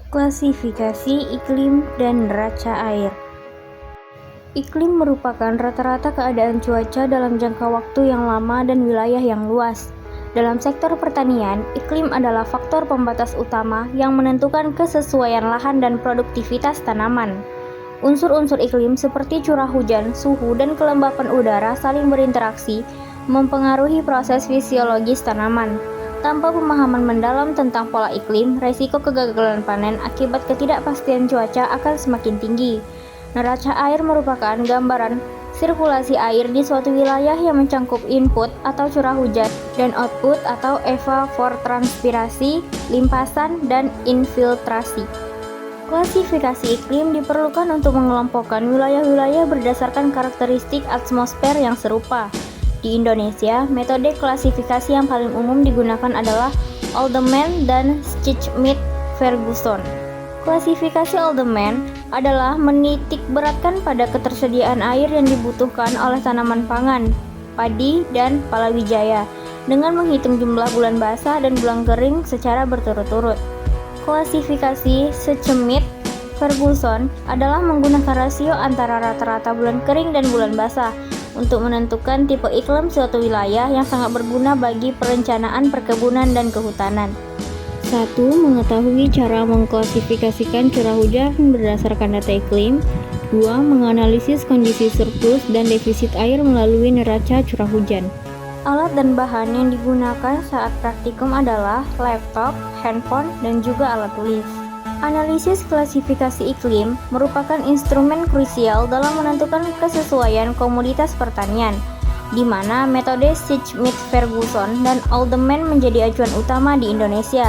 Klasifikasi iklim dan neraca air. Iklim merupakan rata-rata keadaan cuaca dalam jangka waktu yang lama dan wilayah yang luas. Dalam sektor pertanian, iklim adalah faktor pembatas utama yang menentukan kesesuaian lahan dan produktivitas tanaman. Unsur-unsur iklim seperti curah hujan, suhu, dan kelembapan udara saling berinteraksi, mempengaruhi proses fisiologis tanaman. Tanpa pemahaman mendalam tentang pola iklim, resiko kegagalan panen akibat ketidakpastian cuaca akan semakin tinggi. Neraca air merupakan gambaran sirkulasi air di suatu wilayah yang mencakup input atau curah hujan dan output atau evapotranspirasi, limpasan, dan infiltrasi. Klasifikasi iklim diperlukan untuk mengelompokkan wilayah-wilayah berdasarkan karakteristik atmosfer yang serupa. Di Indonesia, metode klasifikasi yang paling umum digunakan adalah Alderman dan Schmidt-Ferguson. Klasifikasi Alderman adalah menitik beratkan pada ketersediaan air yang dibutuhkan oleh tanaman pangan, padi, dan palawijaya dengan menghitung jumlah bulan basah dan bulan kering secara berturut-turut. Klasifikasi Schmidt-Ferguson adalah menggunakan rasio antara rata-rata bulan kering dan bulan basah untuk menentukan tipe iklim suatu wilayah yang sangat berguna bagi perencanaan perkebunan dan kehutanan. 1. Mengetahui cara mengklasifikasikan curah hujan berdasarkan data iklim. 2. Menganalisis kondisi surplus dan defisit air melalui neraca curah hujan. Alat dan bahan yang digunakan saat praktikum adalah laptop, handphone, dan juga alat tulis. Analisis klasifikasi iklim merupakan instrumen krusial dalam menentukan kesesuaian komoditas pertanian, di mana metode Schmidt-Ferguson dan Alderman menjadi acuan utama di Indonesia.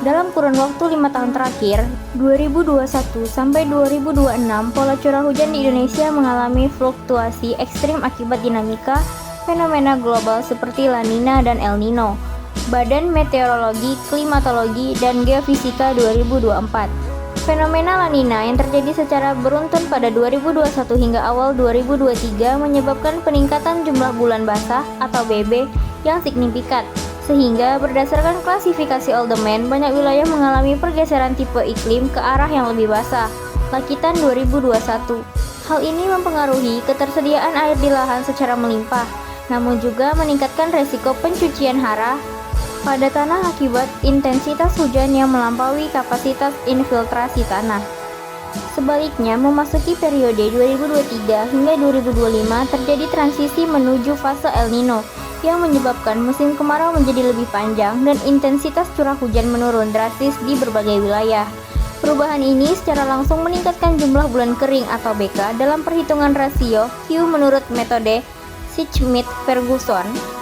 Dalam kurun waktu 5 tahun terakhir, 2021 sampai 2026, pola curah hujan di Indonesia mengalami fluktuasi ekstrim akibat dinamika fenomena global seperti La Nina dan El Nino. Badan Meteorologi, Klimatologi, dan Geofisika 2024. Fenomena La Nina yang terjadi secara beruntun pada 2021 hingga awal 2023 menyebabkan peningkatan jumlah bulan basah atau BB yang signifikan, sehingga berdasarkan klasifikasi Alderman, banyak wilayah mengalami pergeseran tipe iklim ke arah yang lebih basah, Lakitan 2021. Hal ini mempengaruhi ketersediaan air di lahan secara melimpah, namun juga meningkatkan resiko pencucian hara pada tanah akibat intensitas hujan yang melampaui kapasitas infiltrasi tanah. Sebaliknya, memasuki periode 2023 hingga 2025 terjadi transisi menuju fase El Nino yang menyebabkan musim kemarau menjadi lebih panjang dan intensitas curah hujan menurun drastis di berbagai wilayah. Perubahan ini secara langsung meningkatkan jumlah bulan kering atau BK dalam perhitungan rasio Q menurut metode Schmidt-Ferguson.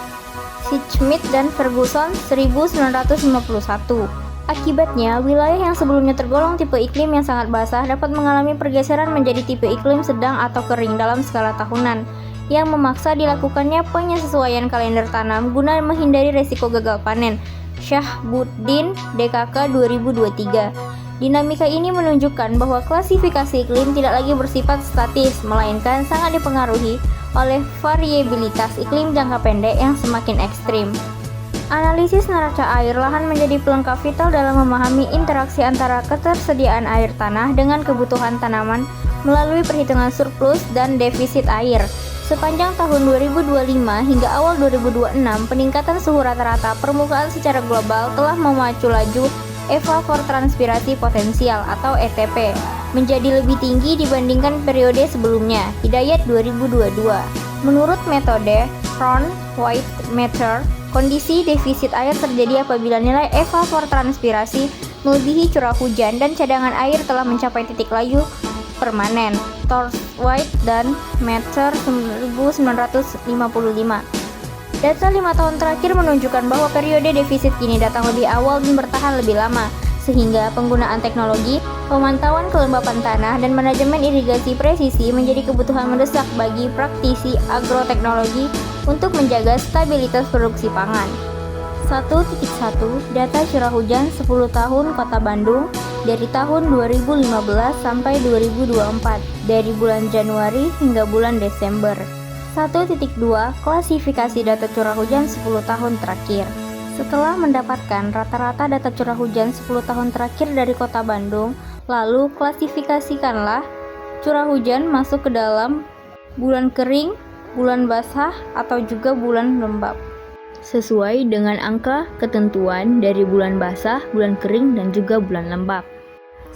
Schmidt dan Ferguson 1951. Akibatnya, wilayah yang sebelumnya tergolong tipe iklim yang sangat basah dapat mengalami pergeseran menjadi tipe iklim sedang atau kering dalam skala tahunan, yang memaksa dilakukannya penyesuaian kalender tanam guna menghindari resiko gagal panen. Syahbuddin, DKK 2023. Dinamika ini menunjukkan bahwa klasifikasi iklim tidak lagi bersifat statis, melainkan sangat dipengaruhi oleh variabilitas iklim jangka pendek yang semakin ekstrim. Analisis neraca air lahan menjadi pelengkap vital dalam memahami interaksi antara ketersediaan air tanah dengan kebutuhan tanaman melalui perhitungan surplus dan defisit air. Sepanjang tahun 2025 hingga awal 2026, peningkatan suhu rata-rata permukaan secara global telah memacu laju evapotranspirasi potensial atau ETP menjadi lebih tinggi dibandingkan periode sebelumnya. Hidayat 2022. Menurut metode Cron-White-Matter, kondisi defisit air terjadi apabila nilai evapotranspirasi melebihi curah hujan dan cadangan air telah mencapai titik layu permanen. White dan Matter 1955. Data 5 tahun terakhir menunjukkan bahwa periode defisit kini datang lebih awal dan bertahan lebih lama, sehingga penggunaan teknologi, pemantauan kelembapan tanah, dan manajemen irigasi presisi menjadi kebutuhan mendesak bagi praktisi agroteknologi untuk menjaga stabilitas produksi pangan. 1.1 Data curah hujan 10 tahun Kota Bandung dari tahun 2015 sampai 2024, dari bulan Januari hingga bulan Desember. 1.2 Klasifikasi data curah hujan 10 tahun terakhir. Setelah mendapatkan rata-rata data curah hujan 10 tahun terakhir dari Kota Bandung, lalu klasifikasikanlah curah hujan masuk ke dalam bulan kering, bulan basah, atau juga bulan lembab, sesuai dengan angka ketentuan dari bulan basah, bulan kering, dan juga bulan lembab.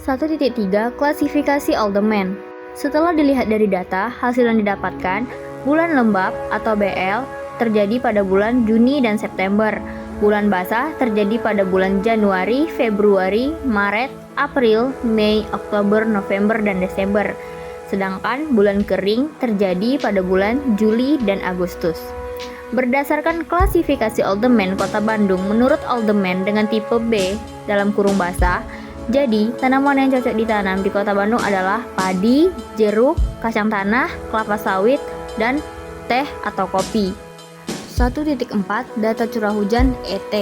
1.3 Klasifikasi Alderman. Setelah dilihat dari data, hasil yang didapatkan, bulan lembab atau BL terjadi pada bulan Juni dan September. Bulan basah terjadi pada bulan Januari, Februari, Maret, April, Mei, Oktober, November, dan Desember. Sedangkan bulan kering terjadi pada bulan Juli dan Agustus. Berdasarkan klasifikasi Alderman Kota Bandung menurut Alderman dengan tipe B dalam kurung basah, jadi tanaman yang cocok ditanam di Kota Bandung adalah padi, jeruk, kacang tanah, kelapa sawit, dan teh atau kopi. 1.4 Data curah hujan ET.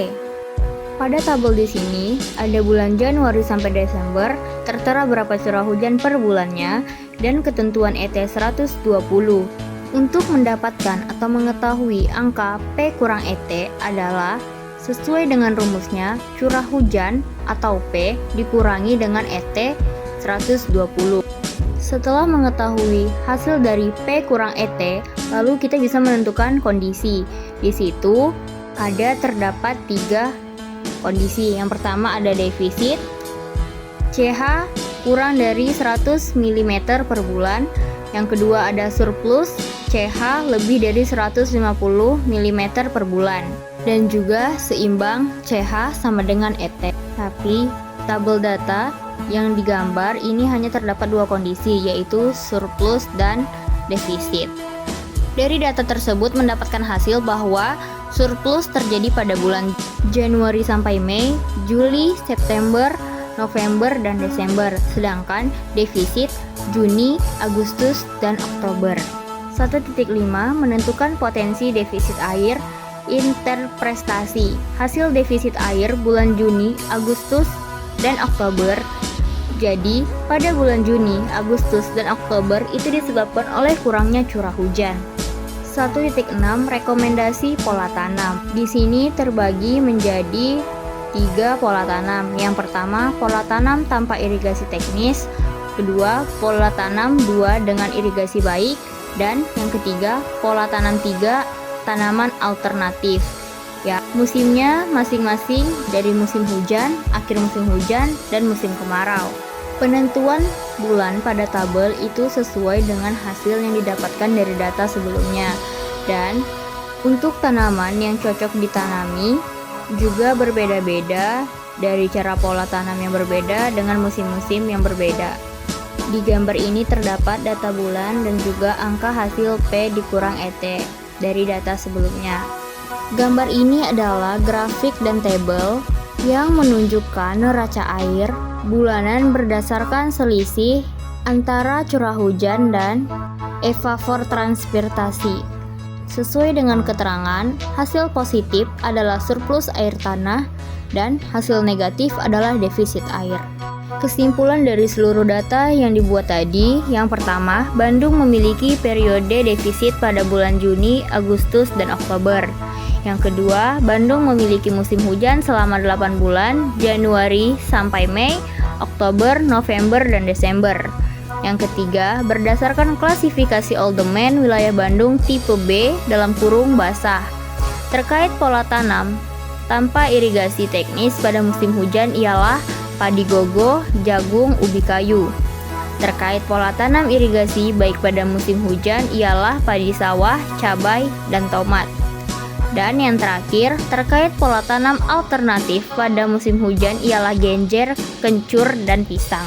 Pada tabel di sini ada bulan Januari sampai Desember, tertera berapa curah hujan per bulannya dan ketentuan ET 120. Untuk mendapatkan atau mengetahui angka P kurang ET adalah sesuai dengan rumusnya curah hujan atau P dikurangi dengan ET 120. Setelah mengetahui hasil dari P kurang ET, lalu kita bisa menentukan kondisi. Di situ terdapat 3 kondisi. Yang pertama ada defisit, CH kurang dari 100 mm per bulan. Yang kedua ada surplus, CH lebih dari 150 mm per bulan. Dan juga seimbang, CH sama dengan ET. Tapi tabel data yang digambar ini hanya terdapat 2 kondisi, yaitu surplus dan defisit. Dari data tersebut mendapatkan hasil bahwa surplus terjadi pada bulan Januari sampai Mei, Juli, September, November, dan Desember. Sedangkan defisit Juni, Agustus, dan Oktober. 1.5 Menentukan potensi defisit air. Interpretasi hasil defisit air bulan Juni, Agustus, dan Oktober. Jadi, pada bulan Juni, Agustus, dan Oktober itu disebabkan oleh kurangnya curah hujan. 1.6 Rekomendasi pola tanam. Di sini terbagi menjadi 3 pola tanam. Yang pertama, pola tanam tanpa irigasi teknis. Kedua, pola tanam 2 dengan irigasi baik. Dan yang ketiga, pola tanam 3 tanaman alternatif. Ya, musimnya masing-masing dari musim hujan, akhir musim hujan, dan musim kemarau. Penentuan bulan pada tabel itu sesuai dengan hasil yang didapatkan dari data sebelumnya. Dan untuk tanaman yang cocok ditanami juga berbeda-beda dari cara pola tanam yang berbeda dengan musim-musim yang berbeda. Di gambar ini terdapat data bulan dan juga angka hasil P dikurang ET dari data sebelumnya. Gambar ini adalah grafik dan tabel yang menunjukkan neraca air bulanan berdasarkan selisih antara curah hujan dan evapotranspirasi. Sesuai dengan keterangan, hasil positif adalah surplus air tanah dan hasil negatif adalah defisit air. Kesimpulan dari seluruh data yang dibuat tadi, yang pertama, Bandung memiliki periode defisit pada bulan Juni, Agustus, dan Oktober. Yang kedua, Bandung memiliki musim hujan selama 8 bulan, Januari sampai Mei, Oktober, November, dan Desember. Yang ketiga, berdasarkan klasifikasi Alderman wilayah Bandung tipe B dalam kurung basah. Terkait pola tanam tanpa irigasi teknis pada musim hujan ialah padi gogo, jagung, ubi kayu. Terkait pola tanam irigasi baik pada musim hujan ialah padi sawah, cabai, dan tomat. Dan yang terakhir, terkait pola tanam alternatif pada musim hujan ialah genjer, kencur, dan pisang.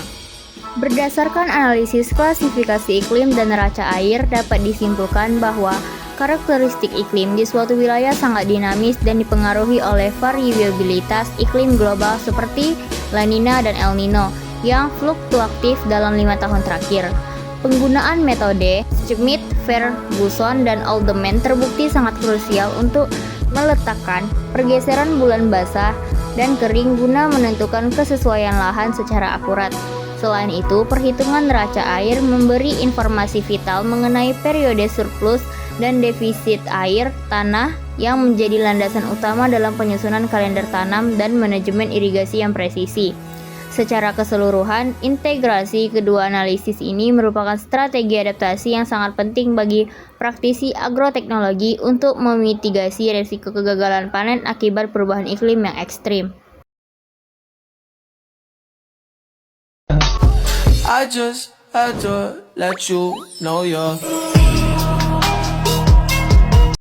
Berdasarkan analisis klasifikasi iklim dan neraca air, dapat disimpulkan bahwa karakteristik iklim di suatu wilayah sangat dinamis dan dipengaruhi oleh variabilitas iklim global seperti La Nina dan El Nino yang fluktuatif dalam 5 tahun terakhir. Penggunaan metode Schmidt, Ferguson, dan Alderman terbukti sangat krusial untuk meletakkan pergeseran bulan basah dan kering guna menentukan kesesuaian lahan secara akurat. Selain itu, perhitungan neraca air memberi informasi vital mengenai periode surplus dan defisit air tanah yang menjadi landasan utama dalam penyusunan kalender tanam dan manajemen irigasi yang presisi. Secara keseluruhan, integrasi kedua analisis ini merupakan strategi adaptasi yang sangat penting bagi praktisi agroteknologi untuk memitigasi risiko kegagalan panen akibat perubahan iklim yang ekstrim. I just had to let you know you're